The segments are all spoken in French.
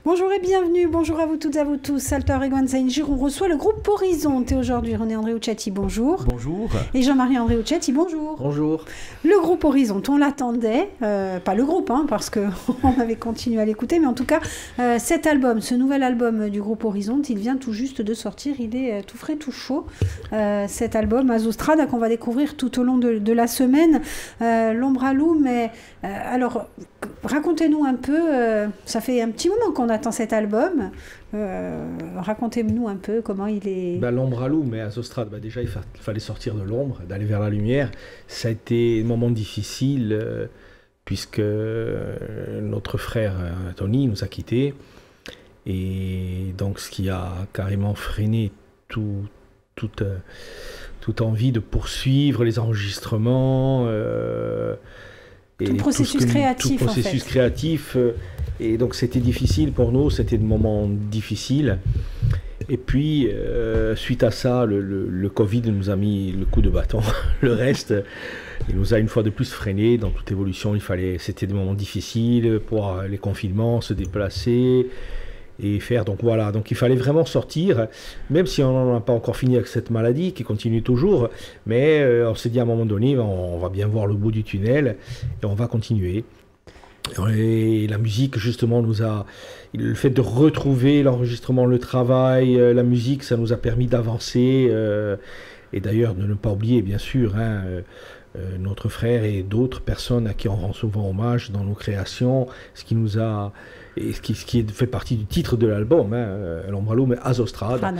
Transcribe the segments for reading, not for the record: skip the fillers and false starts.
Bonjour et bienvenue, bonjour à vous toutes et à vous tous. Salvatore Guanzain-Gir, on reçoit le groupe Horizonte et aujourd'hui René Andréuccetti, bonjour. Bonjour. Et Jean-Marie Andréuccetti, bonjour. Bonjour. Le groupe Horizonte, on l'attendait, pas le groupe, parce qu'on avait continué à l'écouter, mais en tout cas, cet album, ce nouvel album du groupe Horizonte, il vient tout juste de sortir, il est tout frais, tout chaud. Cet album, Azostrada, qu'on va découvrir tout au long de la semaine, L'ombre à loup, mais alors, racontez-nous un peu, ça fait un petit moment qu'on attend cet album, racontez-nous un peu comment il est... L'ombre à loup, mais Azostrada, déjà il fallait sortir de l'ombre, d'aller vers la lumière. Ça a été un moment difficile, puisque notre frère Tony nous a quittés, et donc ce qui a carrément freiné toute envie de poursuivre les enregistrements, tout processus créatif, et donc c'était difficile pour nous, c'était des moments difficiles. Et puis suite à ça, le Covid nous a mis le coup de bâton. Le reste, il nous a une fois de plus freiné dans toute évolution. C'était des moments difficiles pour les confinements, se déplacer et faire. Donc voilà, donc il fallait vraiment sortir, même si on n'en a pas encore fini avec cette maladie qui continue toujours, mais on s'est dit à un moment donné, on va bien voir le bout du tunnel et on va continuer. Et la musique, justement, le fait de retrouver l'enregistrement, le travail, la musique, ça nous a permis d'avancer, et d'ailleurs de ne pas oublier, bien sûr, notre frère et d'autres personnes à qui on rend souvent hommage dans nos créations, ce qui fait partie du titre de l'album, L'ombre à loup, mais Azostrada,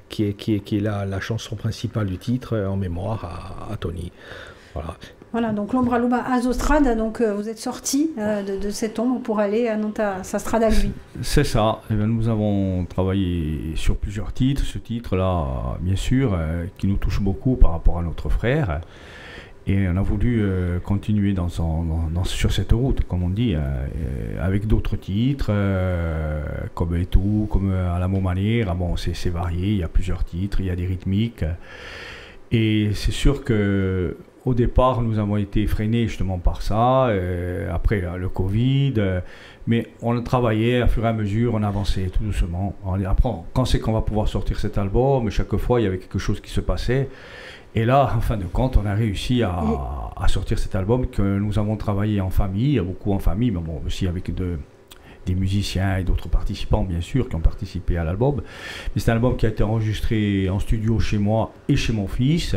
qui est la chanson principale du titre, en mémoire à Tony. Voilà, donc L'ombre à loup, Azostrada, donc vous êtes sorti de cette ombre pour aller à sa strada lui. C'est ça, et bien, nous avons travaillé sur plusieurs titres, ce titre-là, bien sûr, qui nous touche beaucoup par rapport à notre frère. Et on a voulu continuer sur cette route, comme on dit, avec d'autres titres, comme Et tout, comme À la manière. Bon, c'est varié, il y a plusieurs titres, il y a des rythmiques. Et c'est sûr que au départ, nous avons été freinés justement par ça, après le Covid, mais on a travaillé à fur et à mesure, on avançait tout doucement. Après, quand c'est qu'on va pouvoir sortir cet album, chaque fois il y avait quelque chose qui se passait. Et là, en fin de compte, on a réussi à sortir cet album que nous avons travaillé en famille, beaucoup en famille, mais bon, aussi avec des musiciens et d'autres participants, bien sûr, qui ont participé à l'album. Mais c'est un album qui a été enregistré en studio chez moi et chez mon fils.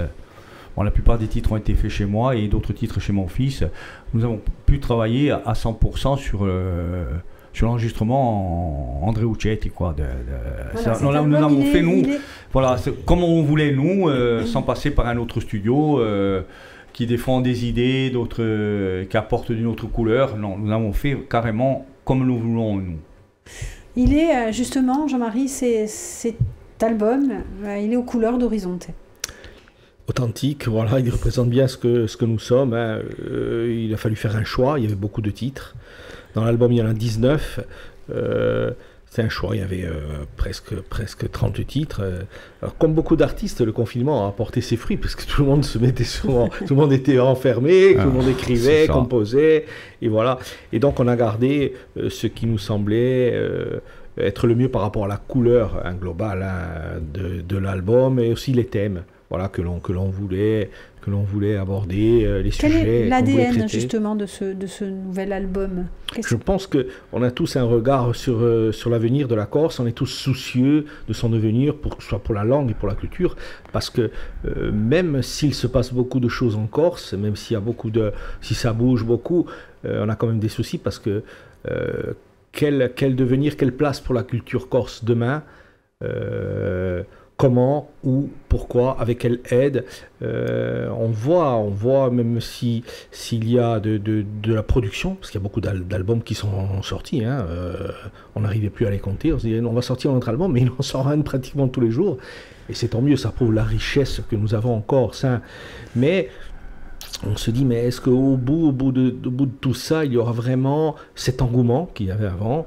Bon, la plupart des titres ont été faits chez moi et d'autres titres chez mon fils. Nous avons pu travailler à 100% sur l'enregistrement en Andréuccetti, quoi. Nous avons fait, voilà, comme on voulait, nous, sans passer par un autre studio qui défend des idées, d'autres qui apportent d'une autre couleur. Non, nous avons fait carrément comme nous voulons, nous. Il est, justement, Jean-Marie, cet album, il est aux couleurs d'Horizonte. Authentique, voilà, il représente bien ce que nous sommes. Il a fallu faire un choix, il y avait beaucoup de titres. Dans l'album, il y en a 19. C'est un choix, il y avait presque 30 titres. Alors, comme beaucoup d'artistes, le confinement a apporté ses fruits, parce que tout le monde se mettait souvent, tout le monde était enfermé, tout le monde écrivait, composait, et voilà. Et donc on a gardé ce qui nous semblait être le mieux par rapport à la couleur globale de l'album, et aussi les thèmes. Voilà, que l'on voulait aborder, les sujets. Quel est l'ADN justement de ce nouvel album? Je pense qu'on a tous un regard sur l'avenir de la Corse, on est tous soucieux de son devenir, que ce soit pour la langue et pour la culture, parce que même s'il se passe beaucoup de choses en Corse, même si ça bouge beaucoup, on a quand même des soucis, parce que quel devenir, quelle place pour la culture corse demain, comment, où, pourquoi, avec quelle aide, on voit même s'il y a de la production, parce qu'il y a beaucoup d'albums qui sont sortis, on n'arrivait plus à les compter, on se dit on va sortir notre album, mais il en sort un pratiquement tous les jours, et c'est tant mieux, ça prouve la richesse que nous avons en Corse, mais on se dit, mais est-ce qu'au bout de tout ça, il y aura vraiment cet engouement qu'il y avait avant?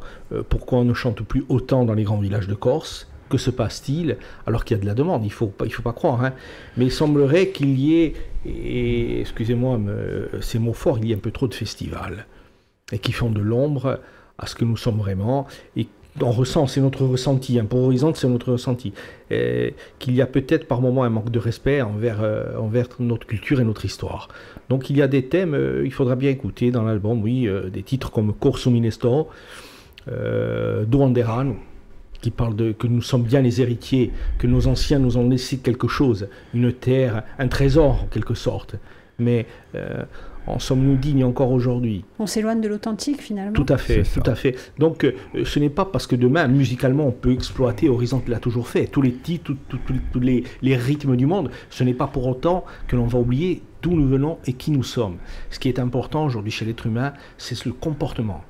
Pourquoi on ne chante plus autant dans les grands villages de Corse? Que se passe-t-il alors qu'il y a de la demande? Il faut pas croire, mais il semblerait qu'il y ait, et excusez-moi, ces mots forts, il y a un peu trop de festivals, et qui font de l'ombre à ce que nous sommes vraiment, et on ressent, c'est notre ressenti, hein, pour Horizonte c'est notre ressenti, qu'il y a peut-être par moments un manque de respect envers notre culture et notre histoire. Donc il y a des thèmes, il faudra bien écouter dans l'album, oui, des titres comme Corso Minesto, Duanderan, qui parle que nous sommes bien les héritiers, que nos anciens nous ont laissé quelque chose, une terre, un trésor en quelque sorte. Mais en sommes-nous dignes encore aujourd'hui? On s'éloigne de l'authentique finalement. Tout à fait, tout à fait. Donc ce n'est pas parce que demain, musicalement, on peut exploiter, Horizonte l'a toujours fait, tous les titres, tous les rythmes du monde, ce n'est pas pour autant que l'on va oublier d'où nous venons et qui nous sommes. Ce qui est important aujourd'hui chez l'être humain, c'est le comportement.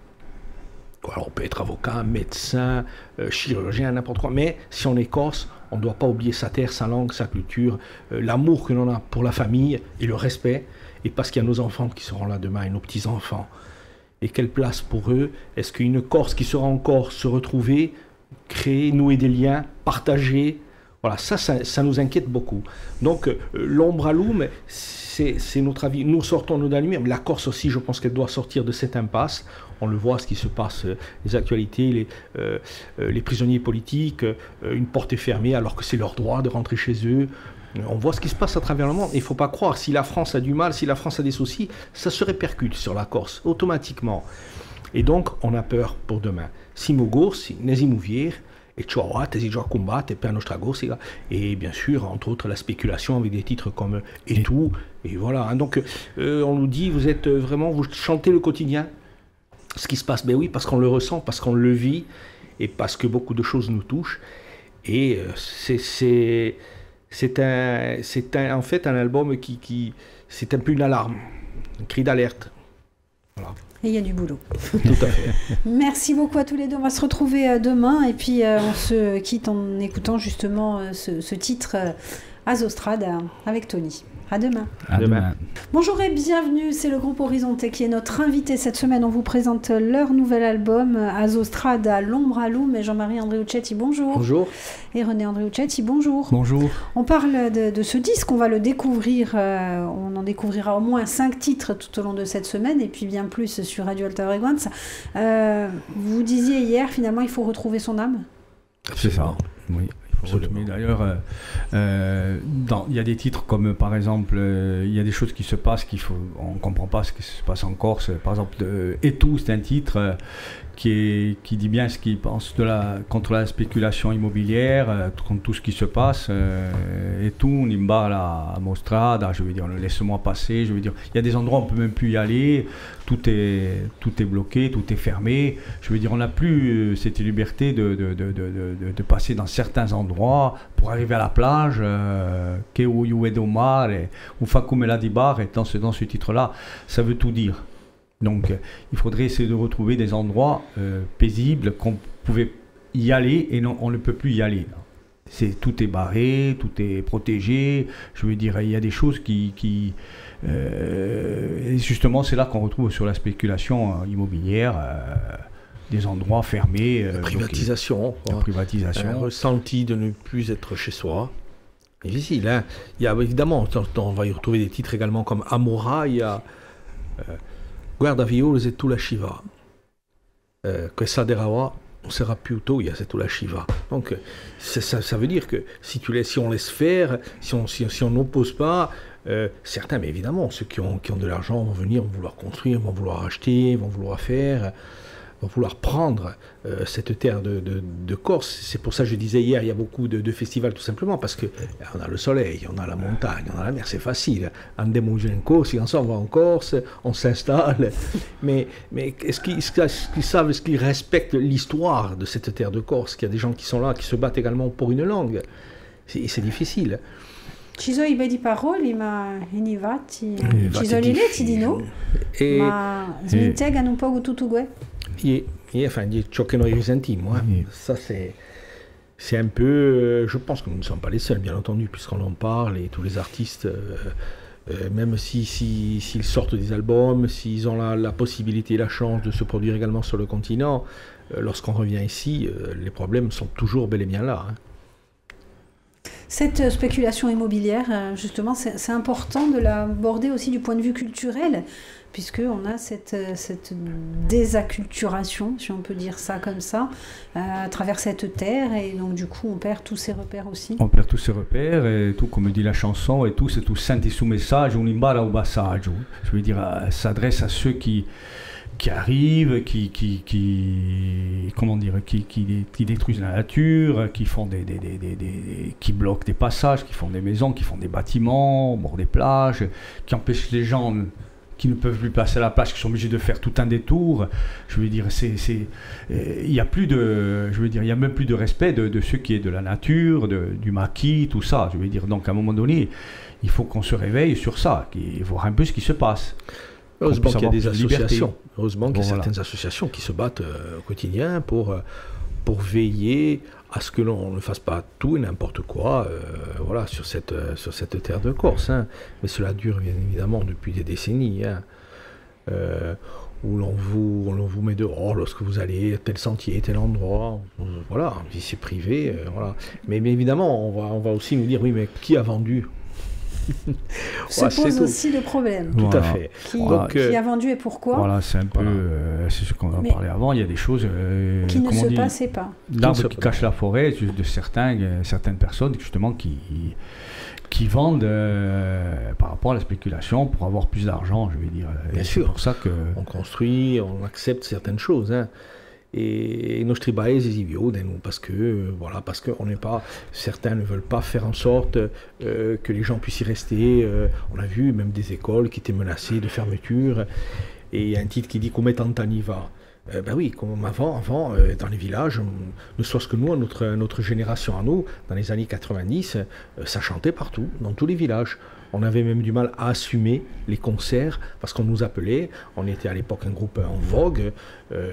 Alors on peut être avocat, médecin, chirurgien, n'importe quoi, mais si on est corse, on ne doit pas oublier sa terre, sa langue, sa culture, l'amour que l'on a pour la famille et le respect, et parce qu'il y a nos enfants qui seront là demain et nos petits-enfants. Et quelle place pour eux? Est-ce qu'une Corse qui sera encore se retrouver, créer, nouer des liens, partager? Voilà, ça nous inquiète beaucoup. Donc l'ombre à l'oum, c'est notre avis. Nous sortons de la lumière, mais la Corse aussi, je pense qu'elle doit sortir de cette impasse. On le voit, ce qui se passe, les actualités, les prisonniers politiques, une porte est fermée alors que c'est leur droit de rentrer chez eux. On voit ce qui se passe à travers le monde. Il ne faut pas croire, si la France a du mal, si la France a des soucis, ça se répercute sur la Corse, automatiquement. Et donc, on a peur pour demain. Siamo gorsi, nesimu vier, et ciao, tesi già combattere per nostra gorsiga. Et bien sûr, entre autres, la spéculation avec des titres comme Et tout. Et voilà. Hein. Donc, on nous dit, vous êtes vraiment, vous chantez le quotidien. Ce qui se passe, ben oui, parce qu'on le ressent, parce qu'on le vit, et parce que beaucoup de choses nous touchent. Et c'est en fait un album qui c'est un peu une alarme, un cri d'alerte. Voilà. Et il y a du boulot. Tout à fait. Merci beaucoup à tous les deux. On va se retrouver demain, et puis on se quitte en écoutant justement ce titre Azostrade avec Tony. À demain. À demain. Bonjour et bienvenue, c'est le groupe Horizonte qui est notre invité cette semaine. On vous présente leur nouvel album Azostrade à l'ombre à l'oum. Et Jean-Marie Andreuccetti, bonjour. Bonjour. Et René Andreuccetti, bonjour. Bonjour. On parle de ce disque, on va le découvrir, on en découvrira au moins 5 titres tout au long de cette semaine, et puis bien plus sur Radio Alta Oreguans. Vous disiez hier, finalement, il faut retrouver son âme. C'est ça, oui. Mais d'ailleurs, il y a des titres comme par exemple, il y a des choses qui se passent on ne comprend pas ce qui se passe en Corse. Par exemple, Et tout, c'est un titre qui dit bien ce qu'il pense contre la spéculation immobilière, contre tout ce qui se passe. Et tout, Nimba la Mostrada, je veux dire, laisse-moi passer. Je veux dire, il y a des endroits où on ne peut même plus y aller. Tout est bloqué, tout est fermé. Je veux dire, on n'a plus cette liberté de passer dans certains endroits pour arriver à la plage. Que Uedomar ou Fakumela di Bar, dans ce titre-là, ça veut tout dire. Donc, il faudrait essayer de retrouver des endroits paisibles qu'on pouvait y aller et non, on ne peut plus y aller. Tout est barré, tout est protégé. Je veux dire, il y a des choses qui et justement, c'est là qu'on retrouve sur la spéculation immobilière des endroits fermés. La privatisation. La privatisation. Un ressenti de ne plus être chez soi. Difficile, hein. Il y a évidemment, on va y retrouver des titres également comme Amora, il y a Guarda violes et tout la Shiva. Questa derawa, on sera plutôt, il y a cette la Shiva. Donc ça veut dire que si on laisse faire, si on n'oppose pas, certains, mais évidemment, ceux qui ont de l'argent vont venir, vont vouloir construire, vont vouloir acheter, vont vouloir faire, vont vouloir prendre cette terre de Corse. C'est pour ça que je disais hier, il y a beaucoup de festivals tout simplement, parce qu'on a le soleil, on a la montagne, on a la mer, c'est facile. Andiamo in Corse, on va en Corse, on s'installe. Mais est-ce qu'ils savent, est-ce qu'ils respectent l'histoire de cette terre de Corse? Qu'il y a des gens qui sont là, qui se battent également pour une langue. C'est difficile. Ci sono i bei di parole, ma inivati. Ci sono i letti di no, ma smintegano un po' tutto questo. Enfin, ciò che noi risentiamo, ça c'est un peu, je pense que nous ne sommes pas les seuls, bien entendu, puisqu'on en parle, et tous les artistes, même s'ils sortent des albums, s'ils ont la possibilité et la chance de se produire également sur le continent, lorsqu'on revient ici, les problèmes sont toujours bel et bien là. Hein. Cette spéculation immobilière, justement, c'est important de l'aborder aussi du point de vue culturel, puisqu'on a cette désacculturation, si on peut dire ça comme ça, à travers cette terre, et donc du coup on perd tous ces repères aussi. On perd tous ces repères, et tout, comme dit la chanson, et tout, c'est tout senti su messaggio, un imbara au passaggio. Je veux dire, s'adresse à ceux qui arrivent, comment dire, qui détruisent la nature, qui font qui bloquent des passages, qui font des maisons, qui font des bâtiments au bord des plages, qui empêchent les gens qui ne peuvent plus passer à la plage, qui sont obligés de faire tout un détour. Je veux dire, il y a plus de, je veux dire, il y a même plus de respect de ce qui est de la nature, du maquis, tout ça. Je veux dire, donc à un moment donné, il faut qu'on se réveille sur ça, et voir un peu ce qui se passe. Heureusement qu'il y a des associations. Heureusement qu'il y a certaines associations qui se battent au quotidien pour veiller à ce que l'on ne fasse pas tout et n'importe quoi voilà, sur cette terre de Corse. Hein. Mais cela dure bien évidemment depuis des décennies. Hein. Où l'on vous met dehors lorsque vous allez à tel sentier, tel endroit. Voilà, c'est privé. Voilà. Mais évidemment, on va aussi nous dire, oui, mais qui a vendu ? Se pose aussi le problème. Tout à fait. Qui a vendu et pourquoi ? Voilà, c'est un peu c'est ce qu'on a parlé avant. Il y a des choses qui ne se passaient pas. L'arbre qui cache la forêt de certaines personnes justement qui vendent par rapport à la spéculation pour avoir plus d'argent, je vais dire. Bien sûr. C'est pour ça que on construit, on accepte certaines choses. Hein. Et nostri paesi si chiudono parce qu'on n'est pas, certains ne veulent pas faire en sorte que les gens puissent y rester. On a vu même des écoles qui étaient menacées de fermeture. Et il y a un titre qui dit Come tant'anni va. Ben oui, comme avant dans les villages, ne soit-ce que nous, notre génération à nous, dans les années 90, ça chantait partout, dans tous les villages. On avait même du mal à assumer les concerts parce qu'on nous appelait, on était à l'époque un groupe en vogue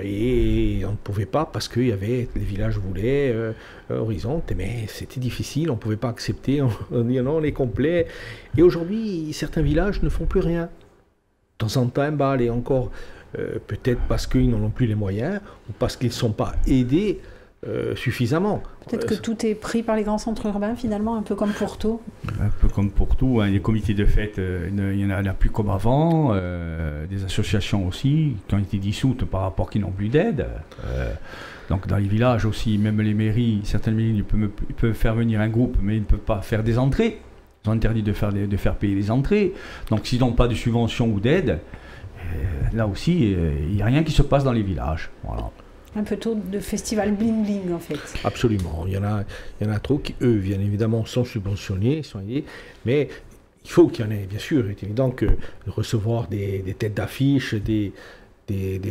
et on ne pouvait pas parce que les villages voulaient Horizon, mais c'était difficile, on ne pouvait pas accepter, on dit non, on est complet. Et aujourd'hui, certains villages ne font plus rien. De temps en temps, un bal et encore, peut-être parce qu'ils n'en ont plus les moyens ou parce qu'ils ne sont pas aidés suffisamment. Peut-être que tout est pris par les grands centres urbains finalement, un peu comme pour tout. Un peu comme pour tout, hein. Les comités de fête, il n'y en a plus comme avant, des associations aussi qui ont été dissoutes par rapport qui n'ont plus d'aide. Donc dans les villages aussi, même les mairies, certaines mairies peuvent faire venir un groupe, mais ils ne peuvent pas faire des entrées. Ils ont interdit de faire payer les entrées. Donc s'ils n'ont pas de subvention ou d'aide, là aussi, il n'y a rien qui se passe dans les villages. Voilà. Un peu trop de festival bling-bling en fait. Absolument. Il y en a trop qui, eux, bien évidemment, sont subventionnés, sont aidés, mais il faut qu'il y en ait, bien sûr. Il est évident que de recevoir des têtes d'affiche, des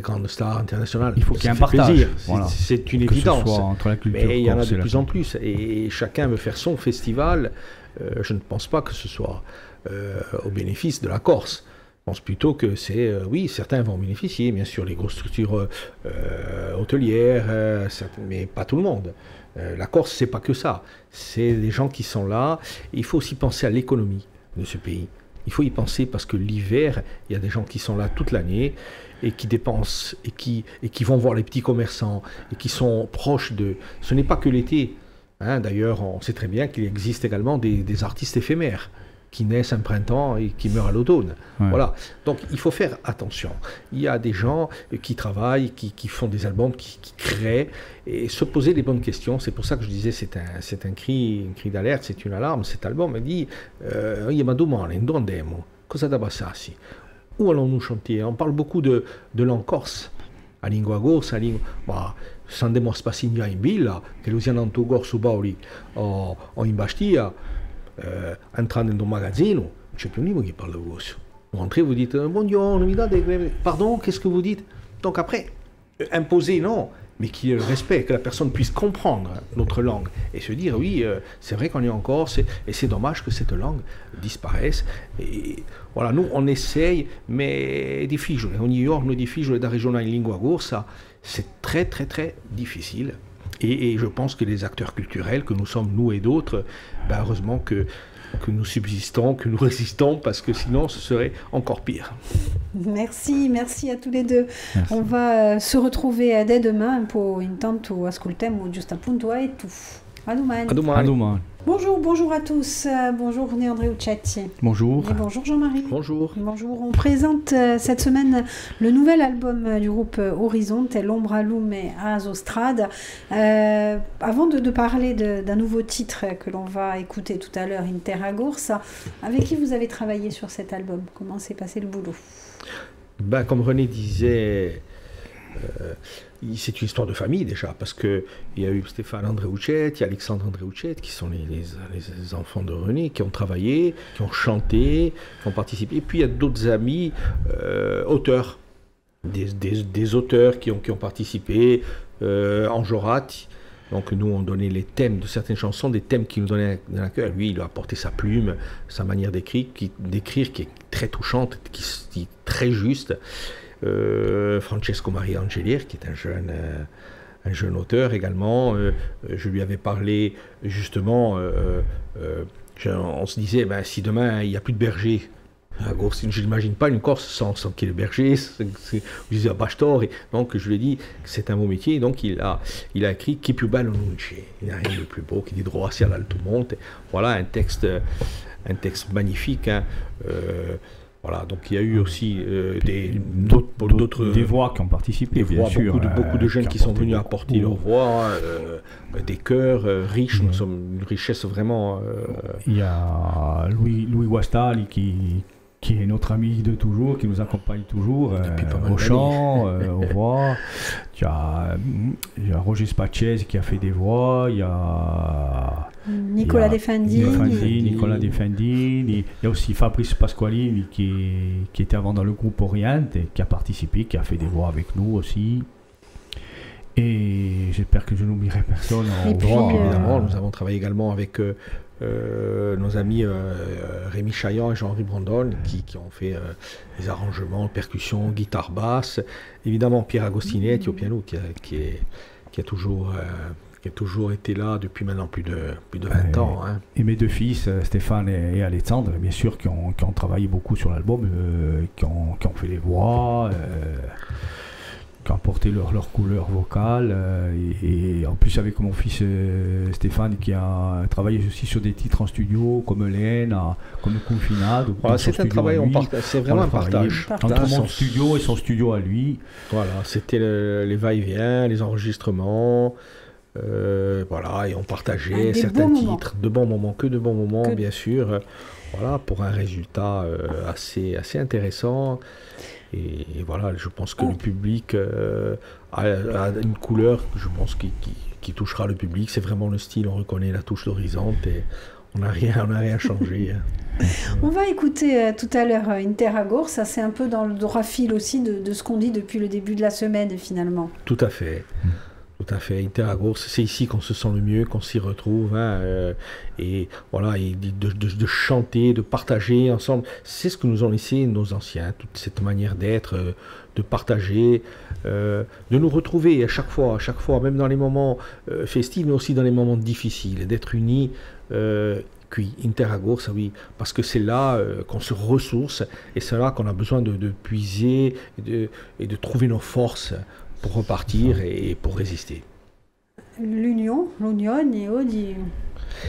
grandes stars internationales, il faut qu'il y ait un partage. Voilà. C'est une évidence. Entre la culture, mais il y en a de plus en plus. Et chacun veut faire son festival. Je ne pense pas que ce soit au bénéfice de la Corse. Je pense plutôt que oui, certains vont bénéficier, bien sûr, les grosses structures hôtelières, mais pas tout le monde. La Corse, c'est pas que ça. C'est des gens qui sont là. Il faut aussi penser à l'économie de ce pays. Il faut y penser parce que l'hiver, il y a des gens qui sont là toute l'année et qui dépensent et qui vont voir les petits commerçants et qui sont proches de... Ce n'est pas que l'été. Hein, d'ailleurs, on sait très bien qu'il existe également des artistes éphémères qui naissent un printemps et qui meurent à l'automne. Ouais. Voilà. Donc il faut faire attention. Il y a des gens qui travaillent, qui font des albums, qui créent, et se poser les bonnes questions. C'est pour ça que je disais c'est un cri d'alerte, c'est une alarme. Cet album me dit ma domani, dove andiamo? Cosa da passarsi? Où allons-nous chanter? On parle beaucoup de langue corse. A lingua corsa, se andiamo a Spassigna in villa, che lo siano tanto corso Paoli o in Bastia, entrando in un magazzino, non c'è più nessuno qui parle corse. Vous rentrez, vous dites buongiorno, mi date... Pardon, qu'est-ce que vous dites? Donc après, imposer, non, mais qu'il y ait le respect, que la personne puisse comprendre notre langue et se dire oui, c'est vrai qu'on est en Corse et c'est dommage que cette langue disparaisse. Et voilà, nous on essaye, mais è difficile. Ogni giorno è difficile da ragionare in lingua corsa, c'est très très très difficile. Et je pense que les acteurs culturels, que nous sommes nous et d'autres, heureusement que nous subsistons, que nous résistons, parce que sinon ce serait encore pire. Merci à tous les deux. Merci. On va se retrouver dès demain pour intanto ascoltiamo giusto appunto e tu. A domani. A domani. À domani. Bonjour à tous. Bonjour René André Uccetti. Bonjour. Et bonjour Jean-Marie. Bonjour. Bonjour. On présente cette semaine le nouvel album du groupe Horizonte, L'Ombra Lume a Zostrad. Avant de parler d'un nouveau titre que l'on va écouter tout à l'heure, Interagorsa, avec qui vous avez travaillé sur cet album? Comment s'est passé le boulot? Comme René disait, c'est une histoire de famille déjà, parce qu'il y a eu Stéphane André-Uccetti, Alexandre André-Uccetti, qui sont les enfants de René, qui ont travaillé, qui ont chanté, qui ont participé. Et puis il y a d'autres amis, auteurs, des auteurs qui ont participé, Enjorat. Donc nous, on donnait les thèmes de certaines chansons, des thèmes qui nous donnaient dans la cœur. Lui, il a apporté sa plume, sa manière d'écrire qui est très touchante, qui est très juste. Francesco Maria Angelier, qui est un jeune auteur également. Je lui avais parlé justement, on se disait, si demain il n'y a plus de berger, je n'imagine pas une Corse sans qu'il y ait le berger, je disais à Bastor, et donc je lui ai dit que c'est un beau métier, et donc il a écrit Chi più bello non c'è, il n'y a rien de plus beau, qui dit droit à l'alto monte. Voilà un texte magnifique. Voilà, donc il y a eu aussi des voix qui ont participé, bien sûr. Beaucoup de jeunes qui sont venus apporter leur voix, des chœurs riches, nous sommes une richesse vraiment... Il y a Louis Guastali qui est notre ami de toujours, qui nous accompagne toujours au chant, aux voix. Il y a Roger Spacese qui a fait des voix, il y a... Nicolas Defendini. Nicolas Defendini. Il y a aussi Fabrice Pasqualini qui était avant dans le groupe Oriente et qui a participé, qui a fait des voix avec nous aussi. Et j'espère que je n'oublierai personne. Évidemment, nous avons travaillé également avec nos amis Rémi Chaillan et Jean-Henri Brandon qui ont fait les arrangements, percussions, guitare basse. Évidemment, Pierre Agostinetti au piano qui a toujours été là depuis maintenant plus de 20 ans. Hein. Et mes deux fils, Stéphane et Alexandre, bien sûr, qui ont travaillé beaucoup sur l'album, qui ont fait les voix, qui ont apporté leur couleur vocale. Et en plus, avec mon fils Stéphane, qui a travaillé aussi sur des titres en studio, comme Lena, comme Confinado. Voilà, c'est un travail, c'est vraiment un partage. Entre mon studio et son studio à lui. Voilà, c'était les va-et-vient, les enregistrements. Voilà, et on partageait certains titres, de bons moments, bien sûr, voilà, pour un résultat assez intéressant. Et voilà, je pense que le public a une couleur, je pense, qui touchera le public. C'est vraiment le style, on reconnaît la touche d'Horizonte et on n'a rien changé. On va écouter tout à l'heure Interagorsa, ça c'est un peu dans le droit fil aussi de ce qu'on dit depuis le début de la semaine finalement. Tout à fait. Tout à fait, Interagorsa, c'est ici qu'on se sent le mieux, qu'on s'y retrouve, et voilà, et de chanter, de partager ensemble. C'est ce que nous ont laissé nos anciens, toute cette manière d'être, de partager, de nous retrouver à chaque fois, même dans les moments festifs, mais aussi dans les moments difficiles, d'être unis. Qui Interagorsa, oui, parce que c'est là qu'on se ressource, et c'est là qu'on a besoin de puiser et de trouver nos forces pour repartir et pour résister. L'unione oggi...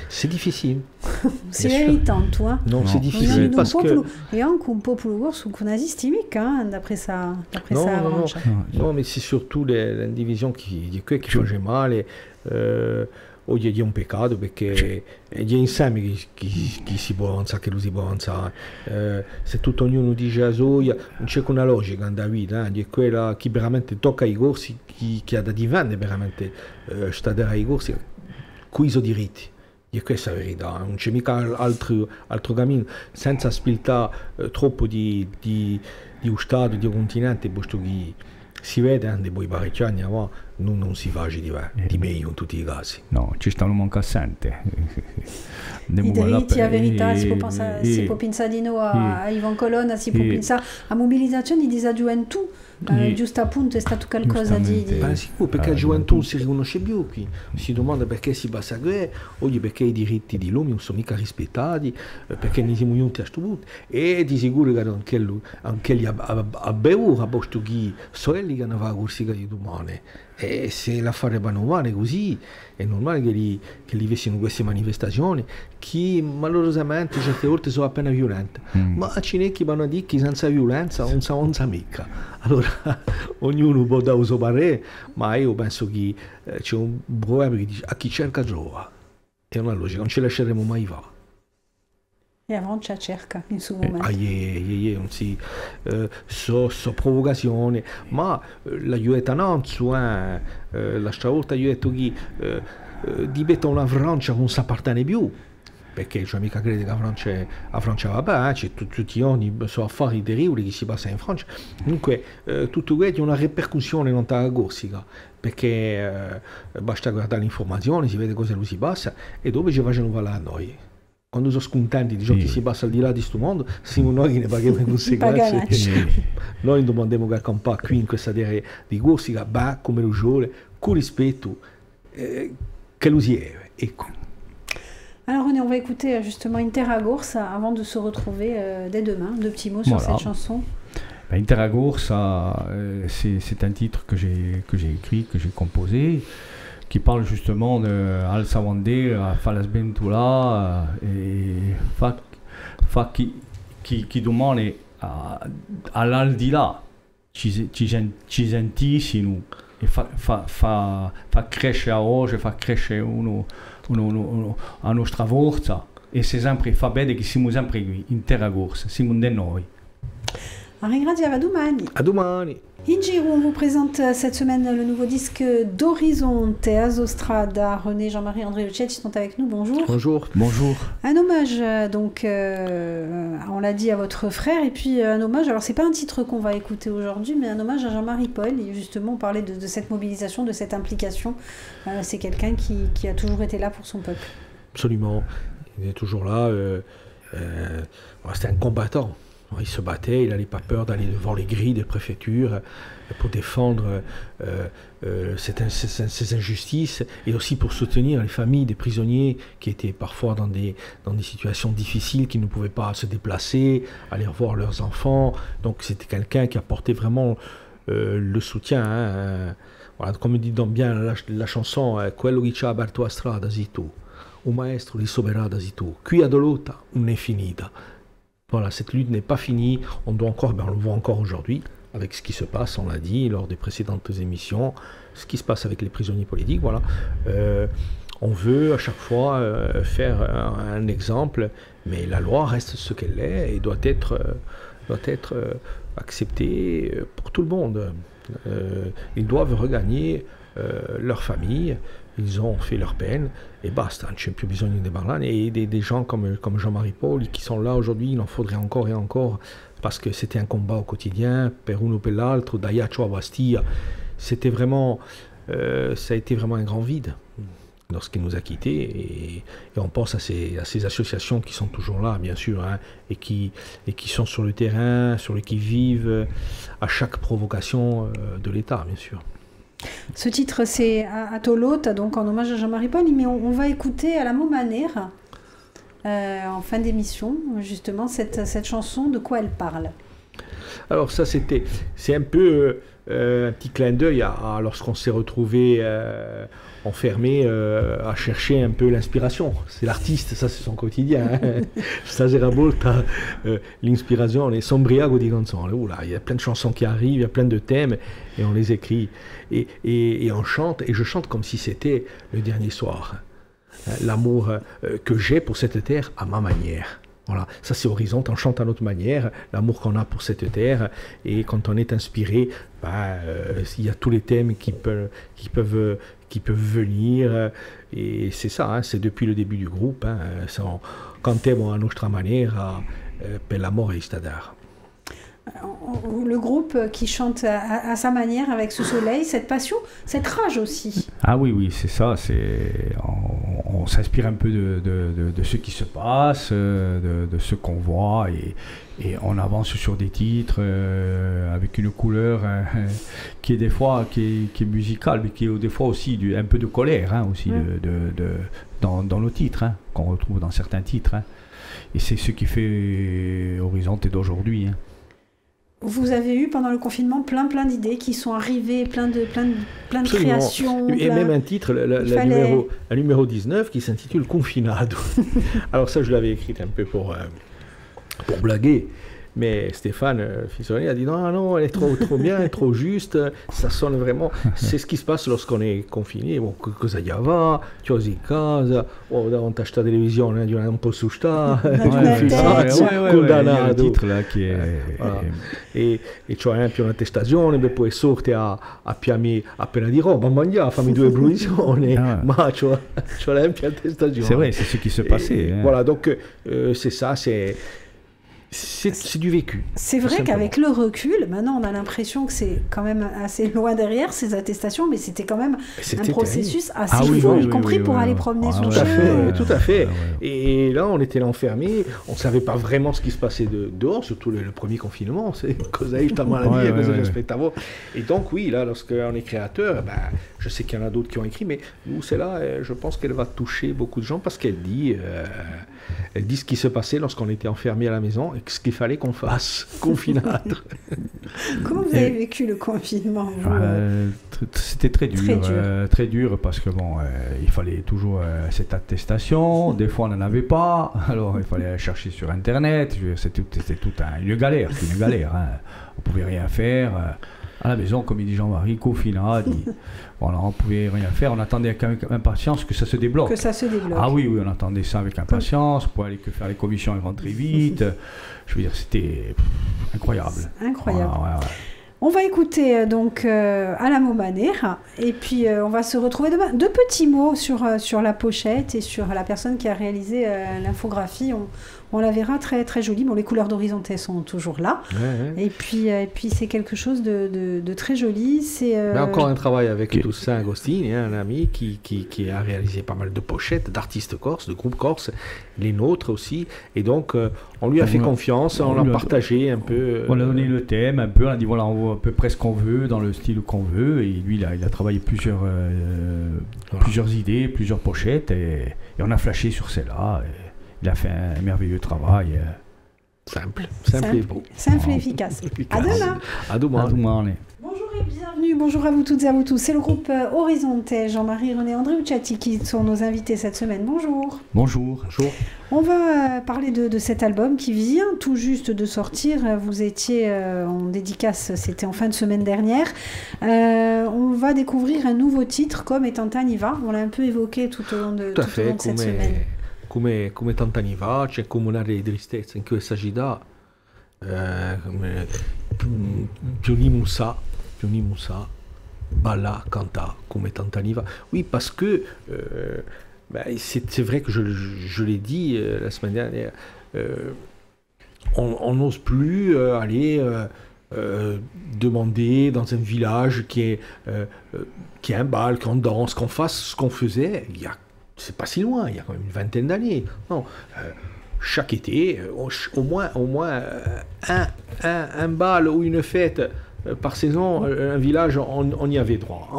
C'est difficile. C'est irritant, toi. Non, c'est difficile parce que... Et anche un popolo corso con nazistimique, d'après ça. Non, mais c'est surtout l'indivision qui fait mal. Oggi è un peccato perché è insieme chi si può avanzare, che lui si può avanzare. Se tutto ognuno dice a soia, non c'è una logica nella vita, è quella che veramente tocca i corsi, chi ha da difendere veramente stare ai corsi, qui sono diritti. E questa è la verità, non c'è mica altro cammino, senza aspettare troppo di un Stato, di un continente, posto che si vede anche poi parecchi anni avanti, non si fa di meglio in tutti i casi. No, ci stanno manca assente. I diritti, la verità, si può pensare di no a Ivan Colonna, si può pensare a mobilitazioni della gioventù. Giusto appunto è stato qualcosa di... Sicuro, perché la gioventù non si riconosce più qui, si domanda perché si passa a guerra, oggi perché i diritti dell'uomo non sono mica rispettati, perché ne siamo giunti a questo punto, e di sicuro che anche gli abbevo a posto che sorelle che hanno fatto corsi di domani, E se l'affare va normale così, è normale che li vessino queste manifestazioni, che malorosamente certe volte sono appena violente. Ma a Cinecchi vanno a dire che senza violenza non sa mica. Allora, ognuno può dare il suo parere, ma io penso che c'è un proverbio che dice a chi cerca trova. È una logica, non ci lasceremo mai fare. E a Francia cerca in suo momento. Non si so provocazioni, ma la Jueta non la stavolta io ho detto che di mettere una Francia non si appartiene più, perché cioè, mica crede che la Francia va bene, c'è tutti gli anni sono affari terribili che si passano in Francia. Comunque tutto questo ha una ripercussione non tale corsica, perché basta guardare l'informazione, si vede cosa si passa e dove ci facciano valere a noi. Quando sono scontenti di ciò che si passa al di là di questo mondo, siamo noi che ne paghiamo le conseguenze. Noi dobbiamo campare qui in questa terra di Corsica, come lo giore, con rispetto, che lo si è. Ecco. Alors René, on va écouter justement Interagorsa avant de se retrouver dès demain. Deux petits mots sur cette chanson. Interagorsa, c'est un titre que j'ai écrit, que j'ai composé, qui parle justement de Al Sawande, Falasbentula, et qui demande all'aldilà ci sentissimo e fa crescere oggi, fa crescere la nostra forza e se sempre fa bene che siamo sempre qui, in terra corsa, siamo di noi. Ringraziamo a domani. A domani. In Giro, on vous présente cette semaine le nouveau disque d'Horizonte, Azostrada. René, Jean-Marie, André Lecet sont avec nous. Bonjour. Bonjour. Bonjour. Un hommage, donc, on l'a dit, à votre frère, et puis un hommage, alors c'est pas un titre qu'on va écouter aujourd'hui, mais un hommage à Jean-Marie Paul. Et justement, on parlait de cette mobilisation, de cette implication. C'est quelqu'un qui a toujours été là pour son peuple. Absolument. Il est toujours là. C'était un combattant. Il se battait, il n'avait pas peur d'aller devant les grilles des préfectures pour défendre ces injustices et aussi pour soutenir les familles des prisonniers qui étaient parfois dans des situations difficiles, qui ne pouvaient pas se déplacer, aller revoir leurs enfants. Donc c'était quelqu'un qui apportait vraiment le soutien. Voilà, comme dit bien la chanson « Quello che ci ha aperto la strada sei tu, un maestro li soberà da sei tu, qui a doluta non è finita ». Voilà, cette lutte n'est pas finie, on le voit encore aujourd'hui, avec ce qui se passe, on l'a dit lors des précédentes émissions, ce qui se passe avec les prisonniers politiques, voilà. On veut à chaque fois faire un exemple, mais la loi reste ce qu'elle est et doit être acceptée pour tout le monde. Ils doivent regagner leur famille. Ils ont fait leur peine et basta, non c'è più bisogno di parlare. Et des gens comme Jean-Marie Paul qui sont là aujourd'hui, il en faudrait encore et encore, parce que c'était un combat au quotidien, per uno per l'altro, d'Ajaccio a Bastia. C'était vraiment, ça a été vraiment un grand vide lorsqu'il nous a quittés. Et on pense à ces associations qui sont toujours là, bien sûr, hein, et qui sont sur le terrain, sur les qui-vivent à chaque provocation de l'État, bien sûr. Ce titre, c'est à Tolota, donc en hommage à Jean-Marie Paul, mais on va écouter à la Momanère, en fin d'émission, justement, cette chanson, de quoi elle parle. Alors ça, c'est un peu un petit clin d'œil lorsqu'on s'est retrouvé enfermé à chercher un peu l'inspiration. C'est l'artiste, ça c'est son quotidien. Hein. Stasera volta l'inspiration, sombriago di canzoni. Il y a plein de chansons qui arrivent, il y a plein de thèmes et on les écrit et on chante, et je chante comme si c'était le dernier soir. L'amour que j'ai pour cette terre à ma manière. Voilà, ça c'est Horizonte, on chante à notre manière, l'amour qu'on a pour cette terre, et quand on est inspiré, il y a tous les thèmes qui peuvent venir, et c'est ça, hein, c'est depuis le début du groupe, hein, cantemo a nostra maniera per l'amore e stadar. Le groupe qui chante à sa manière, avec ce soleil, cette passion, cette rage aussi. Ah oui, c'est ça. On s'inspire un peu de ce qui se passe, de ce qu'on voit, et on avance sur des titres avec une couleur qui est des fois qui est musicale, mais qui est des fois aussi un peu de colère, hein, aussi dans nos titres, hein, qu'on retrouve dans certains titres. Hein. Et c'est ce qui fait Horizonte d'aujourd'hui. Hein. Vous avez eu pendant le confinement plein d'idées qui sont arrivées, plein de Absolument. créations. Et même un titre, la numéro 19, qui s'intitule Confinado. Alors ça, je l'avais écrit un peu pour blaguer. Mais Stéphane Fissoni a dit non, elle est trop bien, elle est trop juste, ça sonne vraiment. C'est ce qui se passe lorsqu'on est confiné. Bon, cosa gli va, chiusi in casa, davanti a sta televisione, un po' su sta, condannato. Il titre là qui est... Voilà. E c'ho anche una testazione, poi sorte a piami appena di roba, mangiare, fammi 2 brulizioni, ma c'ho anche la testazione. C'est vrai, c'est ce qui se passait. Voilà, donc c'est ça, c'est du vécu. C'est vrai qu'avec le recul, maintenant on a l'impression que c'est quand même assez loin derrière ces attestations, mais c'était quand même un processus assez fou, y compris pour aller promener son chien. Tout à fait. Et là, on était là enfermés, on ne savait pas vraiment ce qui se passait dehors, surtout le premier confinement. C'est cosa sta maladie, cosa aspettavo. Et donc oui, là, lorsqu'on est créateur, je sais qu'il y en a d'autres qui ont écrit, mais nous, celle-là, je pense qu'elle va toucher beaucoup de gens parce qu'elle dit ce qui se passait lorsqu'on était enfermés à la maison et ce qu'il fallait qu'on fasse, confinâtre. Comment vous avez vécu le confinement, vous C'était très dur parce que bon, il fallait toujours cette attestation, des fois on n'en avait pas, alors il fallait aller chercher sur Internet, c'était une galère, hein. On pouvait rien faire. À la maison, comme il dit Jean-Marie, confiné, voilà, on ne pouvait rien faire, on attendait avec impatience que ça se débloque. Ah oui, on attendait ça avec impatience, pour aller faire les commissions et rentrer vite. Je veux dire, c'était incroyable. Incroyable. Voilà. On va écouter donc Alamo Manera et puis on va se retrouver demain. 2 petits mots sur la pochette et sur la personne qui a réalisé l'infographie. On la verra très, très jolie. Bon, les couleurs d'Horizonte sont toujours là. Ouais. Et puis c'est quelque chose de très joli. Encore un travail avec Toussaint Agostini, un ami qui a réalisé pas mal de pochettes d'artistes corses, de groupes corses, les nôtres aussi. Et donc, on lui a fait confiance, on l'a partagé un peu. On a donné le thème un peu, on a dit voilà, on voit à peu près ce qu'on veut, dans le style qu'on veut. Et lui, il a travaillé plusieurs idées, plusieurs pochettes. Et on a flashé sur celle-là. Il a fait un merveilleux travail. Simple et beau. Simple et efficace. À demain. À demain. Bonjour et bienvenue. Bonjour à vous toutes et à vous tous. C'est le groupe Horizonte. Jean-Marie, René, André Ucciati qui sont nos invités cette semaine. Bonjour. Bonjour. On va parler de cet album qui vient tout juste de sortir. Vous étiez en dédicace, c'était en fin de semaine dernière. On va découvrir un nouveau titre comme Tant anni va. On l'a un peu évoqué tout au long de cette semaine. Come tanti anni fa, c'è come un'area di tristezza in questa città, più Moussa, balla, canta, come tanti anni fa. Oui, parce que c'est vrai que je l'ai dit la semaine dernière, on n'ose plus aller demander dans un village qui est un bal, qu'on danse, qu'on fasse ce qu'on faisait c'est pas si loin, il y a quand même une vingtaine d'années. Non, chaque été, au moins un bal ou une fête par saison, un village, on y avait droit.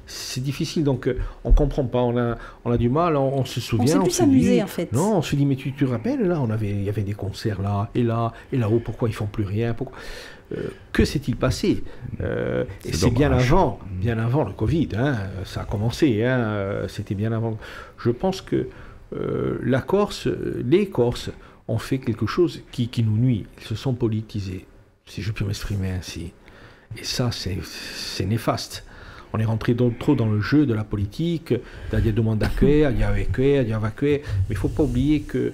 C'est difficile, donc on comprend pas, on a du mal, on se souvient. On s'est plus amusé en fait. Non, on se dit, mais tu te rappelles, là, il y avait des concerts là, et là-haut, pourquoi ils font plus rien, pourquoi que s'est-il passé et c'est bien avant le Covid, hein, ça a commencé, hein, c'était bien avant. Je pense que les Corses ont fait quelque chose qui nous nuit. Ils se sont politisés, si je peux m'exprimer ainsi. Et ça, c'est néfaste. On est rentré trop dans le jeu de la politique, d'aller demander à quoi, mais il ne faut pas oublier que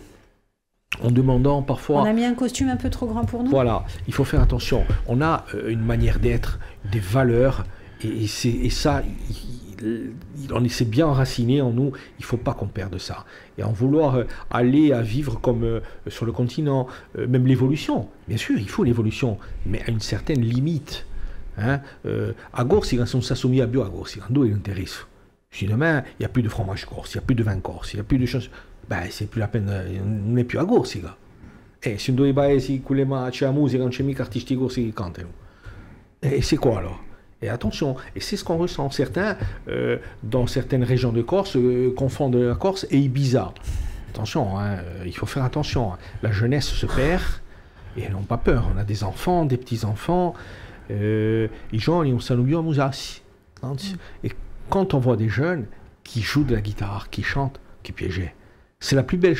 en demandant parfois... On a mis un costume un peu trop grand pour nous. Voilà, il faut faire attention. On a une manière d'être, des valeurs, et ça, c'est bien enraciné en nous. Il ne faut pas qu'on perde ça. Et en vouloir aller à vivre comme sur le continent, même l'évolution, bien sûr, il faut l'évolution, mais à une certaine limite. Hein? A Corsica, se on s'assommia più a Corsica, dove è l'interesse? Si demain, il n'y a plus de fromage corse, il n'y a plus de vin corse, il n'y a plus de choses... c'est plus la peine, non è più a Corsica. Se in due paesi c'è la musica, non c'è mica artisti corsi che cantano. Et c'est quoi alors? Et attention, et c'est ce qu'on ressent. Certains, dans certaines régions de Corse, confondent la Corse et Ibiza. Attention, hein, il faut faire attention. La jeunesse se perd. et n'ont pas peur. On a des enfants, des petits-enfants, i giovani non sanno più amusarsi. Et quand on voit des jeunes qui jouent de la guitare, qui chantent, qui piégent, c'est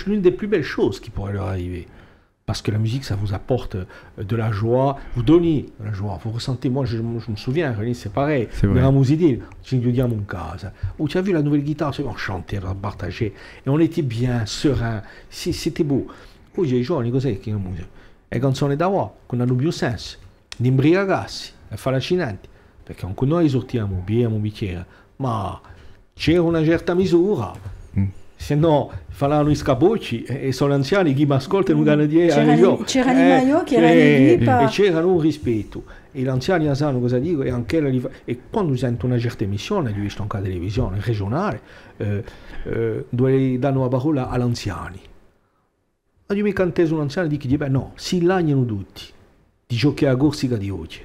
l'une des plus belles choses qui pourrait leur arriver. Parce que la musique, ça vous apporte de la joie, vous donnez de la joie, vous ressentez, moi je me souviens, c'est pareil, on era musicale, ci chiudiamo in casa, oh tu as vu la nouvelle guitare, on chantait, on partageait, et on était bien, serein, c'était beau. Oggi i giovani cos'è che non musica? Le canzoni da qua, che non hanno più senso, di imbriacarsi, è affascinante, perché anche noi esortiamo, beviamo un bicchiere, ma c'era una certa misura. Se no faranno i scapocci e sono anziani chi mi ascolta non gana di c'era Maio che era lì e c'erano un rispetto e gli anziani sanno cosa dico e anche e quando sento una certa emissione ho visto anche la televisione regionale dove danno la parola agli anziani ma io mi canteso un anziano e dico beh no si lagnano tutti di ciò che è la corsica di oggi.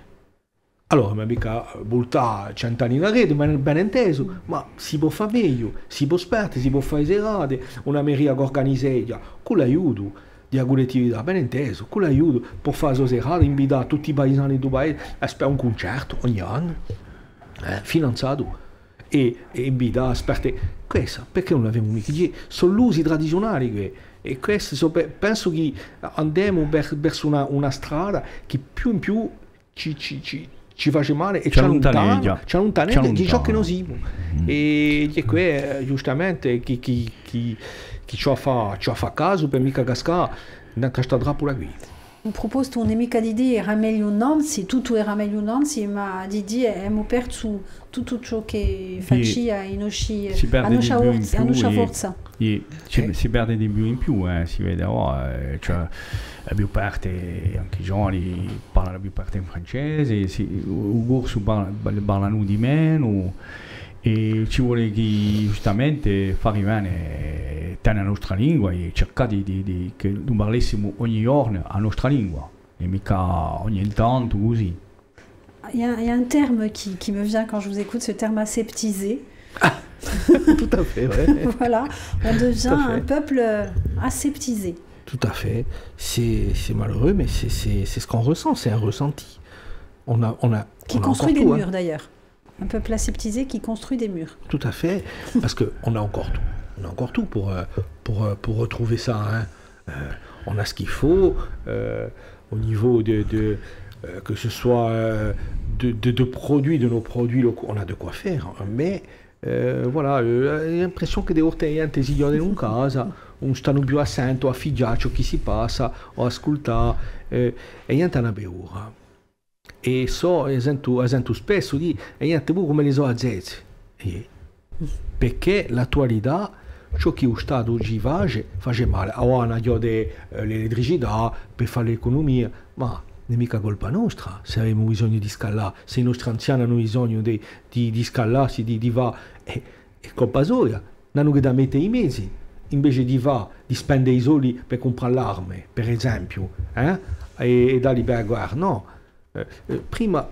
Allora, mi mica buttare 100 anni in rete, ben inteso, ma si può fare meglio, si può sperte, si può fare serate, una meria che organizza, con l'aiuto di collettività, ben inteso, con l'aiuto per fare serate, invitare tutti i paesani del paese a fare un concerto ogni anno, finanziato, e invitare, sperte, questo, perché non abbiamo mica, sono l'usi tradizionali e questo, penso che andiamo verso una strada che più in più ci face male e ci allontana di ciò che noi siamo. E qui giustamente chi ci fa caso per mica cascare in questa trappola qui. On propose tu un'emica di dire era meglio Nancy, tutto era meglio Nancy, ma di dire abbiamo perso tutto ciò che faceva a nostra forza. Si perde di più in più, si vede ora, cioè la più parte, anche i giovani parlano più parte in francese, il corso parlano di meno e ci vuole che giustamente fare bene la nostra lingua e cercare che noi parlessimo ogni giorno la nostra lingua e mica ogni tanto così. Il y a un terme qui me vient quand je vous écoute, ce terme aseptisé. Ah, tout à fait, ouais. Voilà, on devient un peuple aseptisé. Tout à fait. C'est malheureux, mais c'est ce qu'on ressent, c'est un ressenti. Qui construit des murs d'ailleurs. Un peuple aseptisé qui construit des murs. Tout à fait, parce qu'on a encore tout. On a encore tout pour retrouver ça. Hein. On a ce qu'il faut au niveau que ce soit de produits, de nos produits locaux. On a de quoi faire, mais voilà, l'impression che devo tenere signore in casa, non stanno più assento a figliare ciò che si passa o ascoltare e niente una beura. E esento spesso di e niente più come le so a zezze. Perché l'attualità ciò che lo Stato oggi fa male. Ora hanno l'elettricità per fare l'economia, ma non è mica colpa nostra se abbiamo bisogno di scalare, se i nostri anziani hanno bisogno di scalarsi, di va, è colpa sua. Non hanno che da mettere i mezzi, invece di spendere i soldi per comprare l'arme, per esempio, e darli per la guerra. No, prima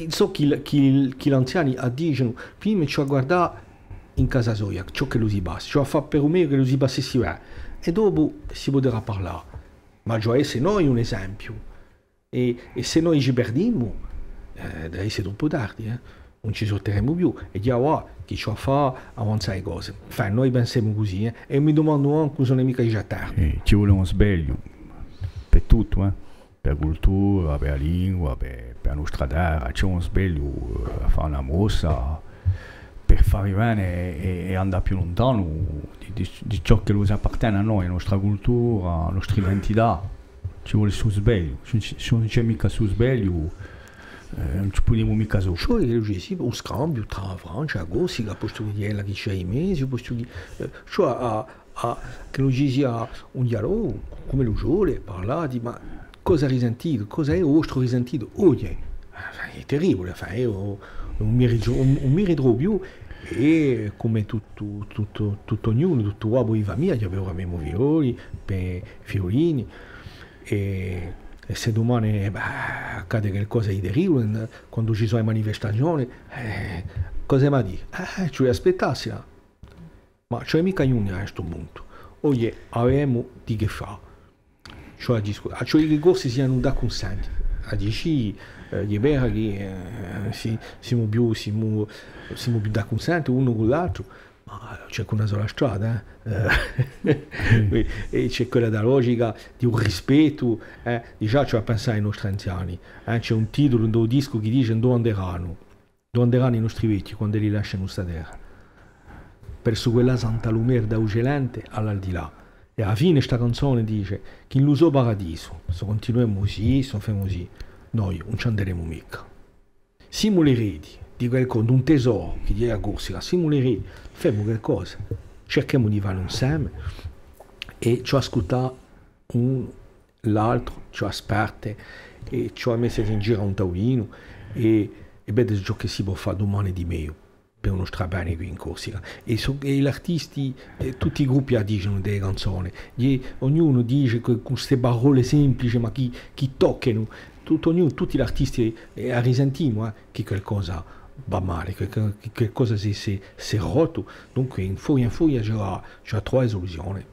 so che gli anziani dicono prima ci guardare in casa sua ciò che lo si passa, cioè fa per me che lo si passa si va e dopo si potrà parlare, ma già essere noi un esempio e se noi ci perdiamo deve essere troppo tardi, non ci sorteremo più e già chi ci fa avanzare le cose, noi pensiamo così e mi domando anche se non è mica già tardi. Ci vuole uno sveglio per tutto, per la cultura, per la lingua, per la nostra terra, c'è uno sveglio a fare una mossa per fare bene e andare più lontano di ciò che ci appartiene a noi, la nostra cultura, la nostra identità. Ci vuole su sveglio, se non c'è mica su sveglio non ci possiamo mica su. Cioè, un scambio tra la Francia e la Corsica, posto che dire che c'è i mesi, posto che lo sia un dialogo come lo vuole, parlare, ma cosa ha risentito, cosa è vostro risentito oggi? È terribile, un merito più e come tutto ognuno, tutto uomo in famiglia, abbiamo fiorini e se domani accade qualcosa di terribile, quando ci sono le manifestazioni, cosa mi dice? Ci vuoi aspettarsi? Ma c'è mica nulla a questo punto. Oggi abbiamo di che fare. cioè i corsi siano da consenti. A 10 è vero che siamo più da consenti uno con l'altro, ma c'è una sola strada, e c'è quella da logica di un rispetto, già ci a pensare ai nostri anziani, c'è un titolo in un disco che dice dove anderanno i nostri vecchi quando li lasciano questa terra, verso quella santa lumiera da ugelente all'aldilà. E alla fine questa canzone dice che in l'uso paradiso, se continuiamo così, se facciamo così, noi non ci andremo mica. Siamo le reti di qualcosa, un tesoro che dice a Corsica, siamo le reti, facciamo qualcosa, cerchiamo di fare insieme e ci ascoltare l'altro, ci aspetta e ci ha messo in giro un tavolino e vedete ciò che si può fare domani di meglio per uno strabene qui in Corsica. E gli artisti, tutti i gruppi dicono delle canzoni, ognuno dice con queste parole semplici ma che toccano, tutti gli artisti risentiamo che qualcosa va male, che qualcosa si è rotto, dunque in folia c'è tre soluzioni.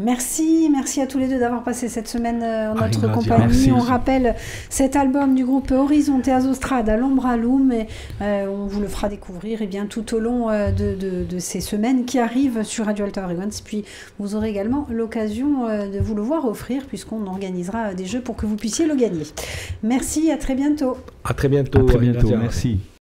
Merci à tous les deux d'avoir passé cette semaine en notre compagnie. Merci. On rappelle cet album du groupe Horizonte Azostrade à l'ombre à Loum et on vous le fera découvrir tout au long de ces semaines qui arrivent sur Radio Alta Origones. Puis vous aurez également l'occasion de vous le voir offrir puisqu'on organisera des jeux pour que vous puissiez le gagner. Merci, à très bientôt. À très bientôt, merci.